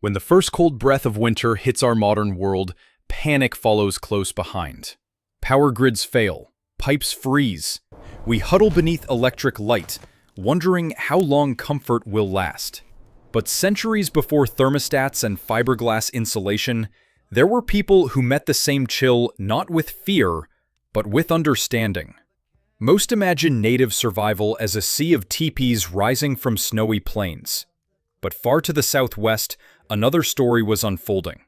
When the first cold breath of winter hits our modern world, panic follows close behind. Power grids fail, pipes freeze. We huddle beneath electric light, wondering how long comfort will last. But centuries before thermostats and fiberglass insulation, there were people who met the same chill not with fear, but with understanding. Most imagine native survival as a sea of teepees rising from snowy plains. But far to the southwest, another story was unfolding.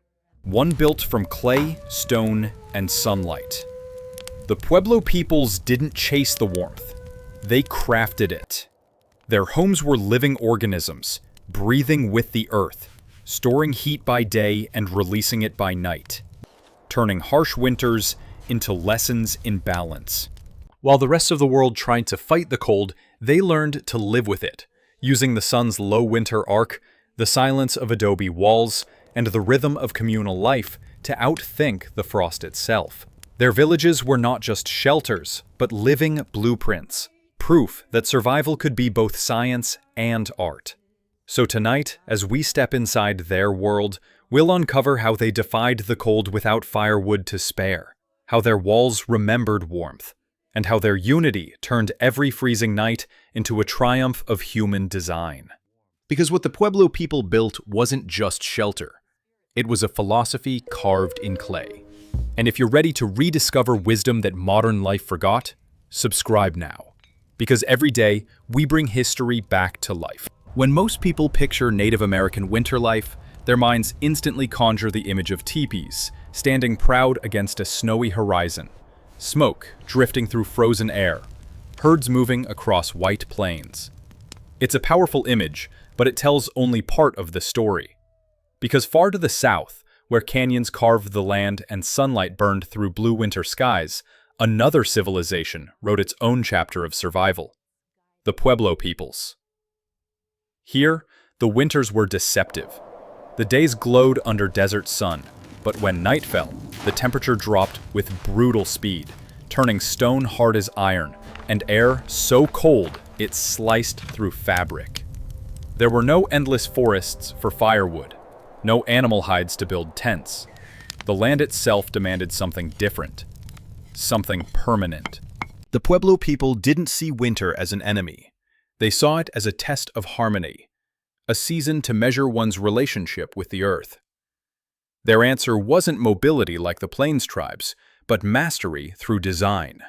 One built from clay, stone, and sunlight. The Pueblo peoples didn't chase the warmth. They crafted it. Their homes were living organisms, breathing with the earth, storing heat by day and releasing it by night, turning harsh winters into lessons in balance. While the rest of the world tried to fight the cold, they learned to live with it, using the sun's low winter arc, the silence of adobe walls, and the rhythm of communal life to outthink the frost itself. Their villages were not just shelters, but living blueprints, proof that survival could be both science and art. So tonight, as we step inside their world, we'll uncover how they defied the cold without firewood to spare, how their walls remembered warmth, and how their unity turned every freezing night into a triumph of human design. Because what the Pueblo people built wasn't just shelter. It was a philosophy carved in clay. And if you're ready to rediscover wisdom that modern life forgot, subscribe now. Because every day, we bring history back to life. When most people picture Native American winter life, their minds instantly conjure the image of teepees, standing proud against a snowy horizon. Smoke drifting through frozen air, herds moving across white plains. It's a powerful image, but it tells only part of the story. Because far to the south, where canyons carved the land and sunlight burned through blue winter skies, another civilization wrote its own chapter of survival. The Pueblo peoples. Here, the winters were deceptive. The days glowed under desert sun, but when night fell, the temperature dropped with brutal speed, turning stone hard as iron, and air so cold it sliced through fabric. There were no endless forests for firewood, no animal hides to build tents. The land itself demanded something different, something permanent. The Pueblo people didn't see winter as an enemy. They saw it as a test of harmony, a season to measure one's relationship with the earth. Their answer wasn't mobility like the Plains tribes, but mastery through design.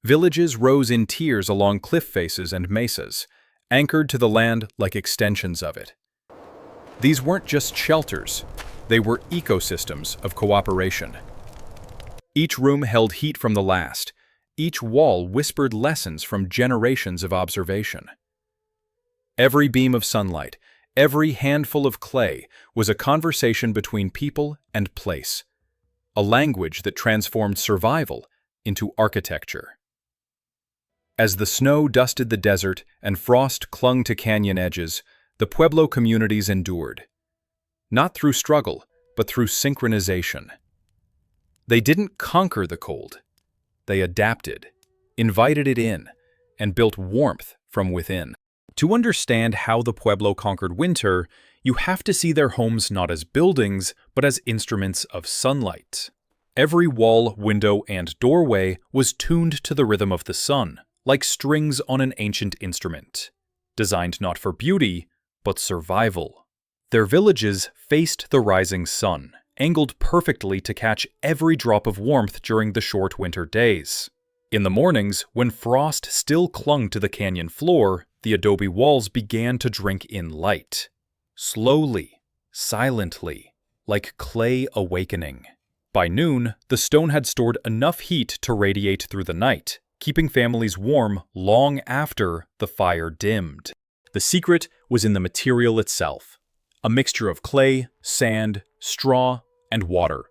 Villages rose in tiers along cliff faces and mesas, anchored to the land like extensions of it. These weren't just shelters, they were ecosystems of cooperation. Each room held heat from the last, each wall whispered lessons from generations of observation. Every beam of sunlight, every handful of clay was a conversation between people and place, a language that transformed survival into architecture. As the snow dusted the desert and frost clung to canyon edges, the Pueblo communities endured. Not through struggle, but through synchronization. They didn't conquer the cold. They adapted, invited it in, and built warmth from within. To understand how the Pueblo conquered winter, you have to see their homes not as buildings, but as instruments of sunlight. Every wall, window, and doorway was tuned to the rhythm of the sun, like strings on an ancient instrument. Designed not for beauty, but survival. Their villages faced the rising sun, angled perfectly to catch every drop of warmth during the short winter days. In the mornings, when frost still clung to the canyon floor, the adobe walls began to drink in light. Slowly, silently, like clay awakening. By noon, the stone had stored enough heat to radiate through the night, keeping families warm long after the fire dimmed. The secret was in the material itself, a mixture of clay, sand, straw, and water.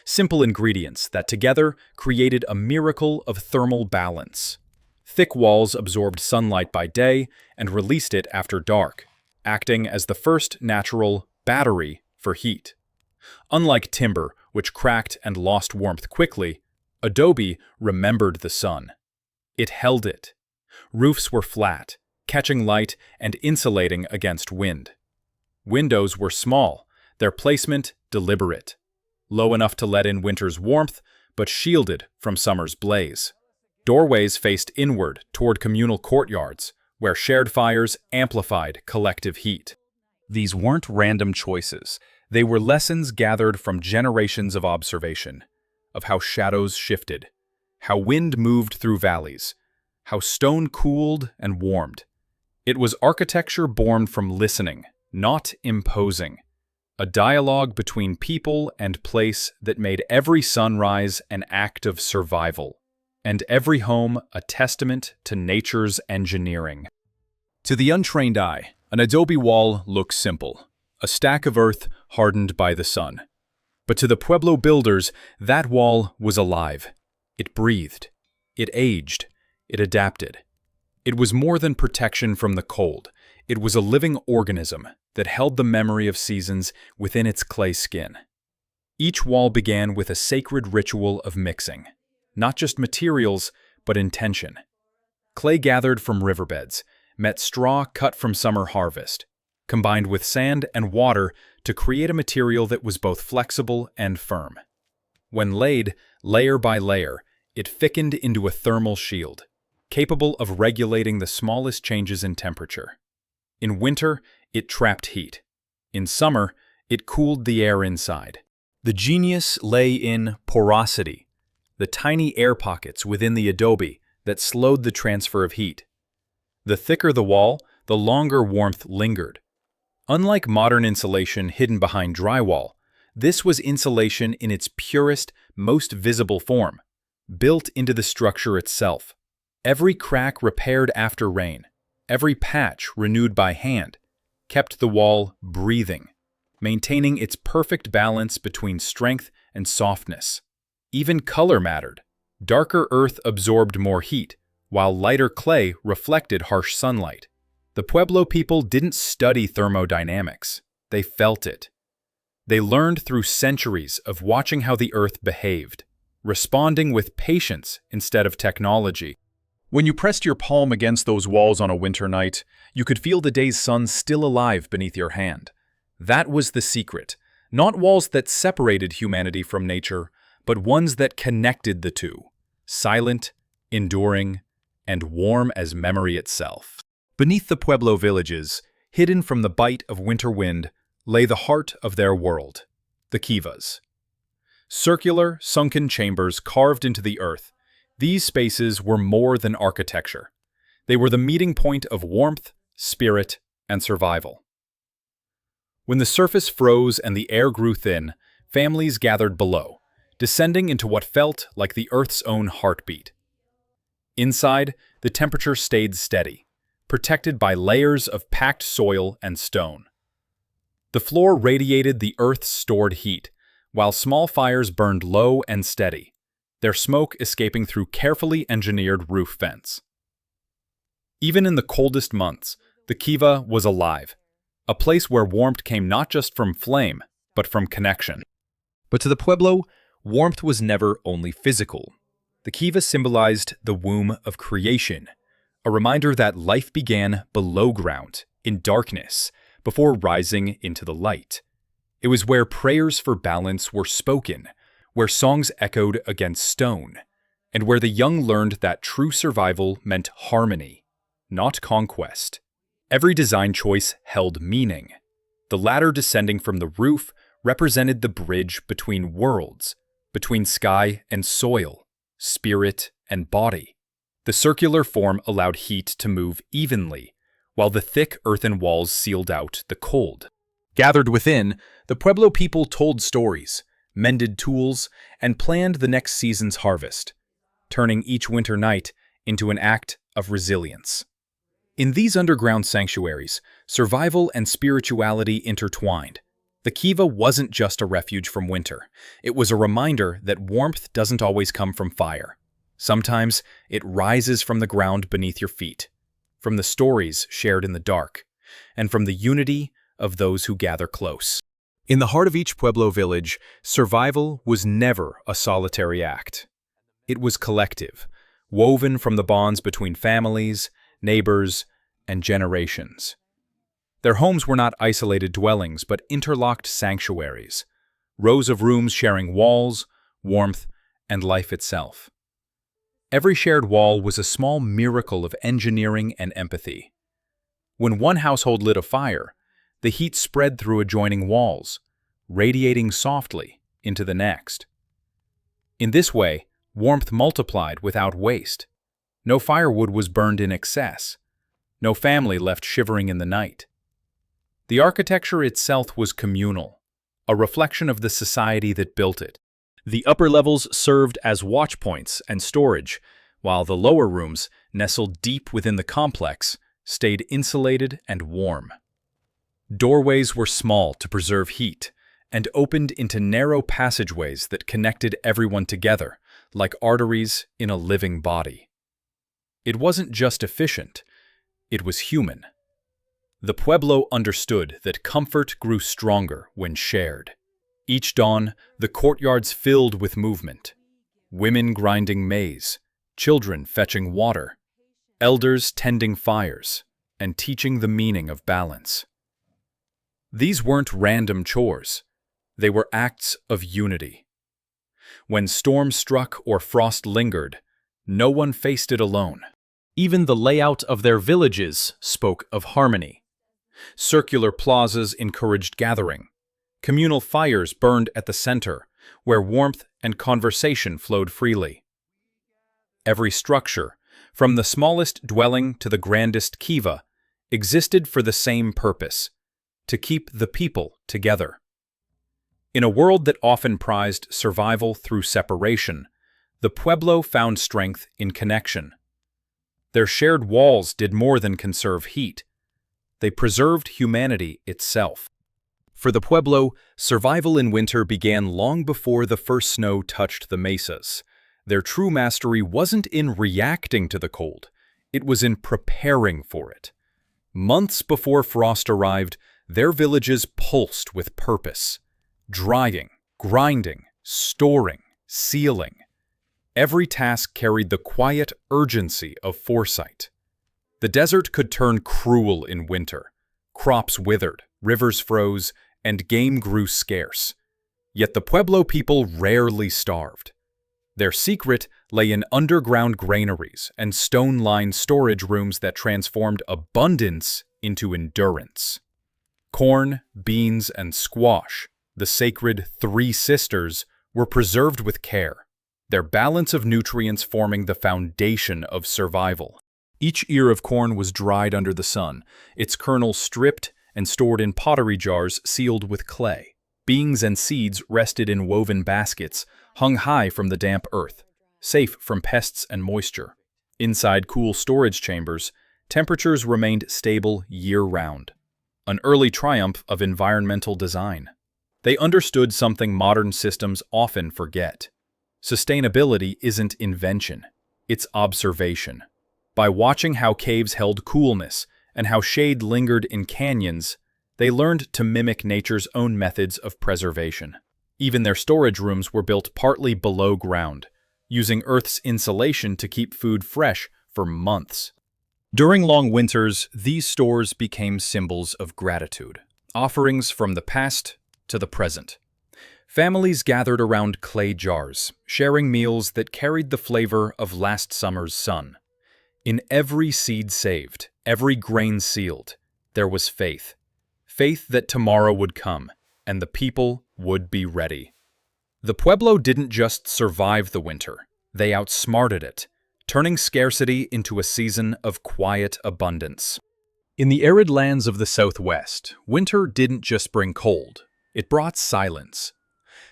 Simple ingredients that together created a miracle of thermal balance. Thick walls absorbed sunlight by day and released it after dark, acting as the first natural battery for heat. Unlike timber, which cracked and lost warmth quickly, adobe remembered the sun. It held it. Roofs were flat, catching light and insulating against wind. Windows were small, their placement deliberate. Low enough to let in winter's warmth, but shielded from summer's blaze. Doorways faced inward toward communal courtyards, where shared fires amplified collective heat. These weren't random choices. They were lessons gathered from generations of observation, of how shadows shifted, how wind moved through valleys, how stone cooled and warmed. It was architecture born from listening, not imposing. A dialogue between people and place that made every sunrise an act of survival, and every home a testament to nature's engineering. To the untrained eye, an adobe wall looks simple, a stack of earth hardened by the sun. But to the Pueblo builders, that wall was alive. It breathed. It aged. It adapted. It was more than protection from the cold. It was a living organism that held the memory of seasons within its clay skin. Each wall began with a sacred ritual of mixing, not just materials, but intention. Clay gathered from riverbeds, met straw cut from summer harvest, combined with sand and water to create a material that was both flexible and firm. When laid, layer by layer, it thickened into a thermal shield, capable of regulating the smallest changes in temperature. In winter, it trapped heat. In summer, it cooled the air inside. The genius lay in porosity, the tiny air pockets within the adobe that slowed the transfer of heat. The thicker the wall, the longer warmth lingered. Unlike modern insulation hidden behind drywall, this was insulation in its purest, most visible form, built into the structure itself. Every crack repaired after rain, every patch renewed by hand, kept the wall breathing, maintaining its perfect balance between strength and softness. Even color mattered. Darker earth absorbed more heat, while lighter clay reflected harsh sunlight. The Pueblo people didn't study thermodynamics. They felt it. They learned through centuries of watching how the earth behaved, responding with patience instead of technology. When you pressed your palm against those walls on a winter night, you could feel the day's sun still alive beneath your hand. That was the secret. Not walls that separated humanity from nature, but ones that connected the two. Silent, enduring, and warm as memory itself. Beneath the Pueblo villages, hidden from the bite of winter wind, lay the heart of their world, the kivas. Circular, sunken chambers carved into the earth, these spaces were more than architecture. They were the meeting point of warmth, spirit, and survival. When the surface froze and the air grew thin, families gathered below, descending into what felt like the earth's own heartbeat. Inside, the temperature stayed steady, protected by layers of packed soil and stone. The floor radiated the earth's stored heat, while small fires burned low and steady, their smoke escaping through carefully engineered roof vents. Even in the coldest months, the kiva was alive, a place where warmth came not just from flame, but from connection. But to the Pueblo, warmth was never only physical. The kiva symbolized the womb of creation, a reminder that life began below ground, in darkness, before rising into the light. It was where prayers for balance were spoken, where songs echoed against stone, and where the young learned that true survival meant harmony, not conquest. Every design choice held meaning. The ladder descending from the roof represented the bridge between worlds, between sky and soil, spirit and body. The circular form allowed heat to move evenly, while the thick earthen walls sealed out the cold. Gathered within, the Pueblo people told stories, mended tools, and planned the next season's harvest, turning each winter night into an act of resilience. In these underground sanctuaries, survival and spirituality intertwined. The kiva wasn't just a refuge from winter. It was a reminder that warmth doesn't always come from fire. Sometimes it rises from the ground beneath your feet, from the stories shared in the dark, and from the unity of those who gather close. In the heart of each Pueblo village, survival was never a solitary act. It was collective, woven from the bonds between families, neighbors, and generations. Their homes were not isolated dwellings, but interlocked sanctuaries, rows of rooms sharing walls, warmth, and life itself. Every shared wall was a small miracle of engineering and empathy. When one household lit a fire, the heat spread through adjoining walls, radiating softly into the next. In this way, warmth multiplied without waste. No firewood was burned in excess. No family left shivering in the night. The architecture itself was communal, a reflection of the society that built it. The upper levels served as watch points and storage, while the lower rooms, nestled deep within the complex, stayed insulated and warm. Doorways were small to preserve heat, and opened into narrow passageways that connected everyone together, like arteries in a living body. It wasn't just efficient, it was human. The Pueblo understood that comfort grew stronger when shared. Each dawn, the courtyards filled with movement. Women grinding maize, children fetching water, elders tending fires, and teaching the meaning of balance. These weren't random chores. They were acts of unity. When storms struck or frost lingered, no one faced it alone. Even the layout of their villages spoke of harmony. Circular plazas encouraged gathering. Communal fires burned at the center, where warmth and conversation flowed freely. Every structure, from the smallest dwelling to the grandest kiva, existed for the same purpose: to keep the people together. In a world that often prized survival through separation, the Pueblo found strength in connection. Their shared walls did more than conserve heat. They preserved humanity itself. For the Pueblo, survival in winter began long before the first snow touched the mesas. Their true mastery wasn't in reacting to the cold, it was in preparing for it. Months before frost arrived, their villages pulsed with purpose. Drying, grinding, storing, sealing. Every task carried the quiet urgency of foresight. The desert could turn cruel in winter. Crops withered, rivers froze, and game grew scarce. Yet the Pueblo people rarely starved. Their secret lay in underground granaries and stone-lined storage rooms that transformed abundance into endurance. Corn, beans, and squash, the sacred three sisters, were preserved with care, their balance of nutrients forming the foundation of survival. Each ear of corn was dried under the sun, its kernels stripped and stored in pottery jars sealed with clay. Beans and seeds rested in woven baskets, hung high from the damp earth, safe from pests and moisture. Inside cool storage chambers, temperatures remained stable year-round, an early triumph of environmental design. They understood something modern systems often forget. Sustainability isn't invention, it's observation. By watching how caves held coolness and how shade lingered in canyons, they learned to mimic nature's own methods of preservation. Even their storage rooms were built partly below ground, using Earth's insulation to keep food fresh for months. During long winters, these stores became symbols of gratitude, offerings from the past to the present. Families gathered around clay jars, sharing meals that carried the flavor of last summer's sun. In every seed saved, every grain sealed, there was faith. Faith that tomorrow would come, and the people would be ready. The Pueblo didn't just survive the winter, they outsmarted it, turning scarcity into a season of quiet abundance. In the arid lands of the Southwest, winter didn't just bring cold, it brought silence.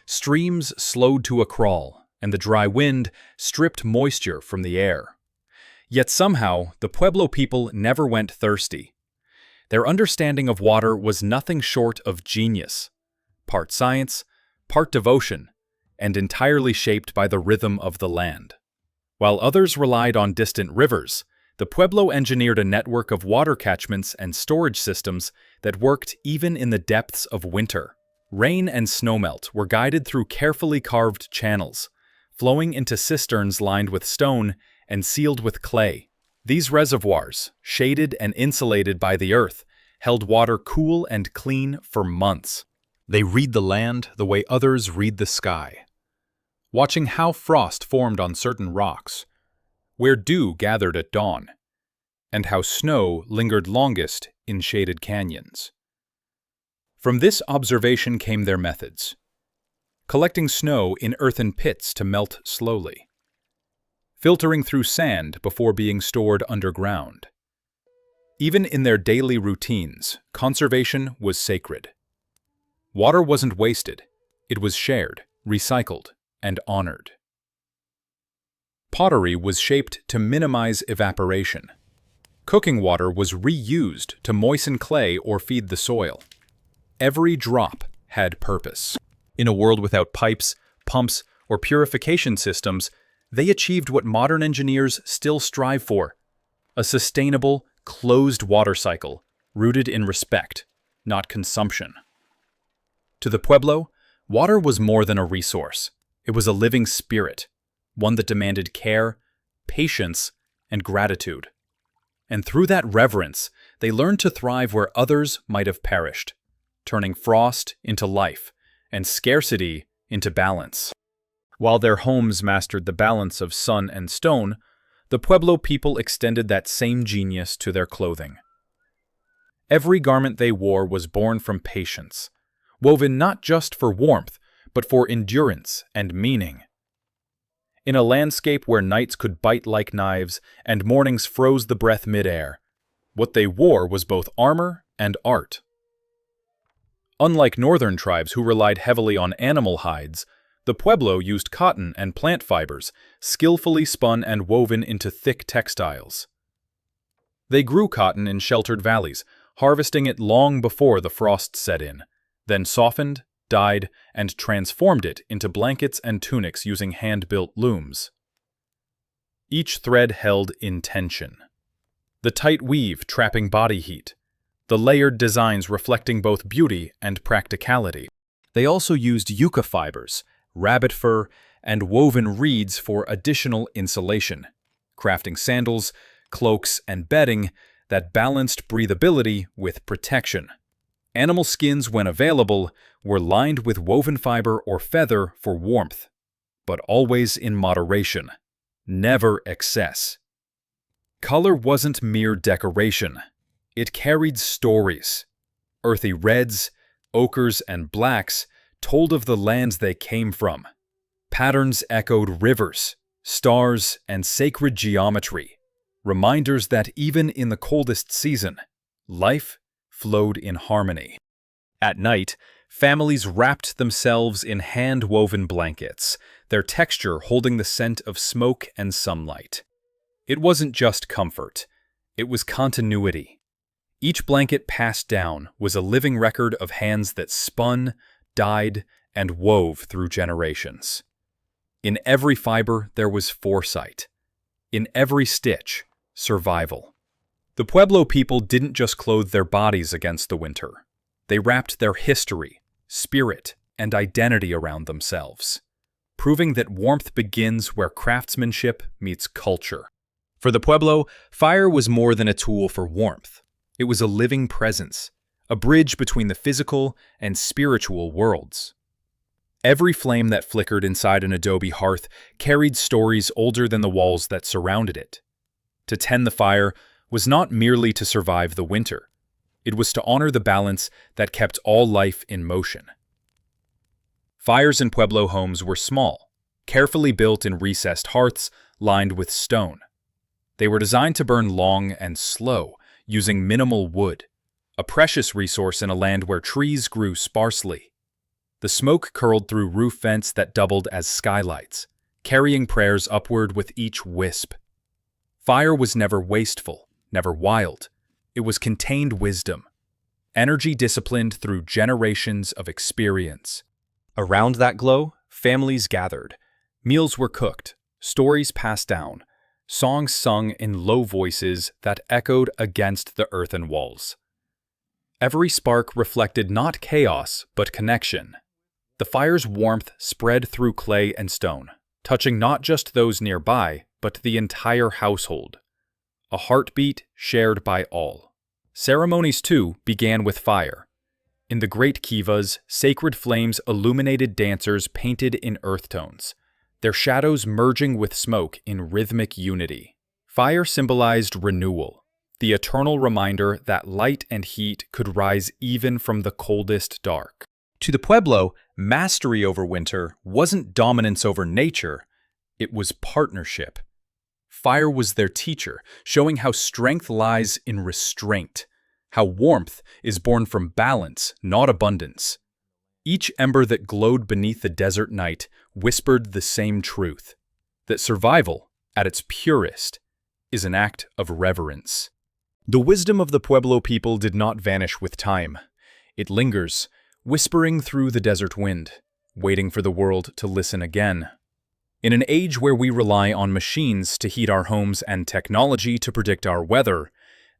Streams slowed to a crawl, and the dry wind stripped moisture from the air. Yet somehow, the Pueblo people never went thirsty. Their understanding of water was nothing short of genius, part science, part devotion, and entirely shaped by the rhythm of the land. While others relied on distant rivers, the Pueblo engineered a network of water catchments and storage systems that worked even in the depths of winter. Rain and snowmelt were guided through carefully carved channels, flowing into cisterns lined with stone and sealed with clay. These reservoirs, shaded and insulated by the earth, held water cool and clean for months. They read the land the way others read the sky, watching how frost formed on certain rocks, where dew gathered at dawn, and how snow lingered longest in shaded canyons. From this observation came their methods: collecting snow in earthen pits to melt slowly, filtering through sand before being stored underground. Even in their daily routines, conservation was sacred. Water wasn't wasted, it was shared, recycled, and honored. Pottery was shaped to minimize evaporation. Cooking water was reused to moisten clay or feed the soil. Every drop had purpose. In a world without pipes, pumps, or purification systems, they achieved what modern engineers still strive for: a sustainable, closed water cycle, rooted in respect, not consumption. To the Pueblo, water was more than a resource. It was a living spirit, one that demanded care, patience, and gratitude. And through that reverence, they learned to thrive where others might have perished, turning frost into life and scarcity into balance. While their homes mastered the balance of sun and stone, the Pueblo people extended that same genius to their clothing. Every garment they wore was born from patience, woven not just for warmth, but for endurance and meaning. In a landscape where nights could bite like knives and mornings froze the breath mid-air, what they wore was both armor and art. Unlike northern tribes who relied heavily on animal hides, the Pueblo used cotton and plant fibers, skillfully spun and woven into thick textiles. They grew cotton in sheltered valleys, harvesting it long before the frost set in, then softened, dyed, and transformed it into blankets and tunics using hand-built looms. Each thread held intention. The tight weave trapping body heat, the layered designs reflecting both beauty and practicality. They also used yucca fibers, rabbit fur, and woven reeds for additional insulation, crafting sandals, cloaks, and bedding that balanced breathability with protection. Animal skins, when available, were lined with woven fiber or feather for warmth, but always in moderation, never excess. Color wasn't mere decoration. It carried stories. Earthy reds, ochres, and blacks told of the lands they came from. Patterns echoed rivers, stars, and sacred geometry, reminders that even in the coldest season, life flowed in harmony. At night, families wrapped themselves in hand-woven blankets, their texture holding the scent of smoke and sunlight. It wasn't just comfort, it was continuity. Each blanket passed down was a living record of hands that spun, dyed, and wove through generations. In every fiber there was foresight. In every stitch, survival. The Pueblo people didn't just clothe their bodies against the winter. They wrapped their history, spirit, and identity around themselves, proving that warmth begins where craftsmanship meets culture. For the Pueblo, fire was more than a tool for warmth. It was a living presence, a bridge between the physical and spiritual worlds. Every flame that flickered inside an adobe hearth carried stories older than the walls that surrounded it. To tend the fire was not merely to survive the winter. It was to honor the balance that kept all life in motion. Fires in Pueblo homes were small, carefully built in recessed hearths lined with stone. They were designed to burn long and slow, using minimal wood, a precious resource in a land where trees grew sparsely. The smoke curled through roof vents that doubled as skylights, carrying prayers upward with each wisp. Fire was never wasteful, never wild. It was contained wisdom, energy disciplined through generations of experience. Around that glow, families gathered. Meals were cooked, stories passed down, songs sung in low voices that echoed against the earthen walls. Every spark reflected not chaos, but connection. The fire's warmth spread through clay and stone, touching not just those nearby, but the entire household. A heartbeat shared by all. Ceremonies, too, began with fire. In the great kivas, sacred flames illuminated dancers painted in earth tones, their shadows merging with smoke in rhythmic unity. Fire symbolized renewal, the eternal reminder that light and heat could rise even from the coldest dark. To the Pueblo, mastery over winter wasn't dominance over nature, it was partnership. Fire was their teacher, showing how strength lies in restraint, how warmth is born from balance, not abundance. Each ember that glowed beneath the desert night whispered the same truth, that survival, at its purest, is an act of reverence. The wisdom of the Pueblo people did not vanish with time. It lingers, whispering through the desert wind, waiting for the world to listen again. In an age where we rely on machines to heat our homes and technology to predict our weather,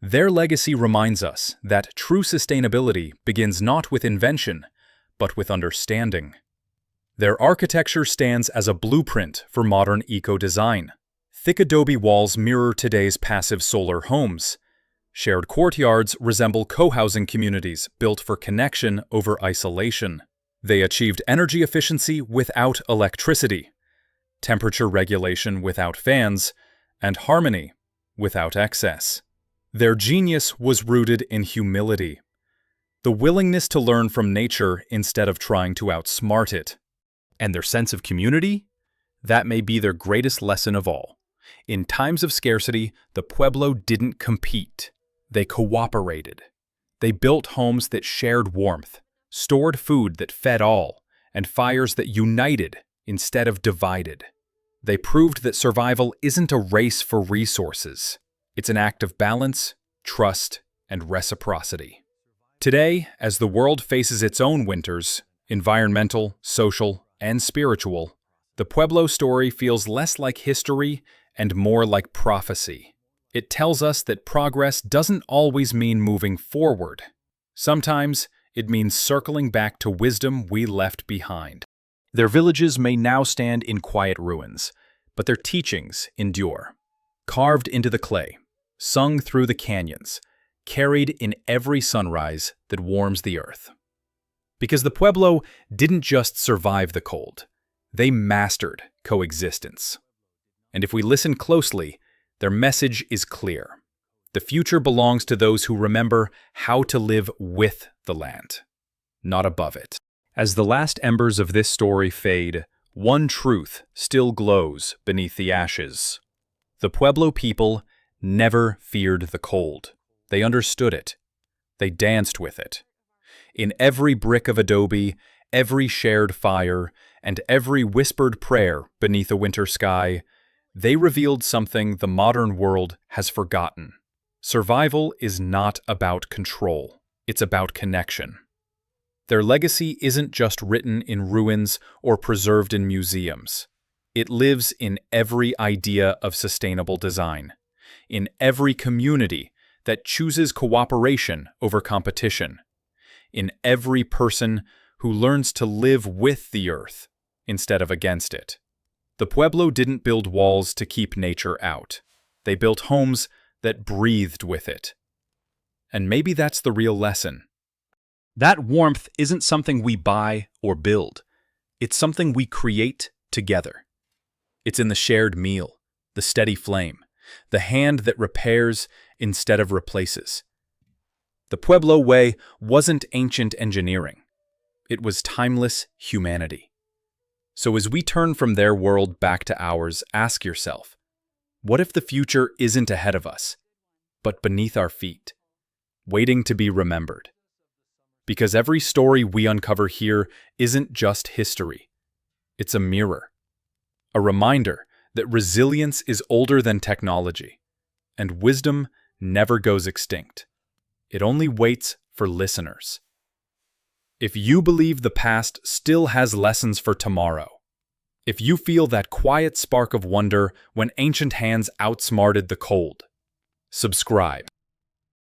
their legacy reminds us that true sustainability begins not with invention, but with understanding. Their architecture stands as a blueprint for modern eco-design. Thick adobe walls mirror today's passive solar homes. Shared courtyards resemble co-housing communities built for connection over isolation. They achieved energy efficiency without electricity, temperature regulation without fans, and harmony without excess. Their genius was rooted in humility, the willingness to learn from nature instead of trying to outsmart it. And their sense of community? That may be their greatest lesson of all. In times of scarcity, the Pueblo didn't compete. They cooperated. They built homes that shared warmth, stored food that fed all, and fires that united instead of divided. They proved that survival isn't a race for resources. It's an act of balance, trust, and reciprocity. Today, as the world faces its own winters, environmental, social, and spiritual, the Pueblo story feels less like history and more like prophecy. It tells us that progress doesn't always mean moving forward. Sometimes it means circling back to wisdom we left behind. Their villages may now stand in quiet ruins, but their teachings endure. Carved into the clay, sung through the canyons, carried in every sunrise that warms the earth. Because the Pueblo didn't just survive the cold, they mastered coexistence. And if we listen closely, their message is clear. The future belongs to those who remember how to live with the land, not above it. As the last embers of this story fade, one truth still glows beneath the ashes. The Pueblo people never feared the cold. They understood it. They danced with it. In every brick of adobe, every shared fire, and every whispered prayer beneath a winter sky, they revealed something the modern world has forgotten. Survival is not about control. It's about connection. Their legacy isn't just written in ruins or preserved in museums. It lives in every idea of sustainable design, in every community that chooses cooperation over competition, in every person who learns to live with the earth instead of against it. The Pueblo didn't build walls to keep nature out. They built homes that breathed with it. And maybe that's the real lesson. That warmth isn't something we buy or build. It's something we create together. It's in the shared meal, the steady flame, the hand that repairs instead of replaces. The Pueblo way wasn't ancient engineering. It was timeless humanity. So as we turn from their world back to ours, ask yourself, what if the future isn't ahead of us, but beneath our feet, waiting to be remembered? Because every story we uncover here isn't just history. It's a mirror, a reminder that resilience is older than technology, and wisdom never goes extinct. It only waits for listeners. If you believe the past still has lessons for tomorrow, if you feel that quiet spark of wonder when ancient hands outsmarted the cold, subscribe.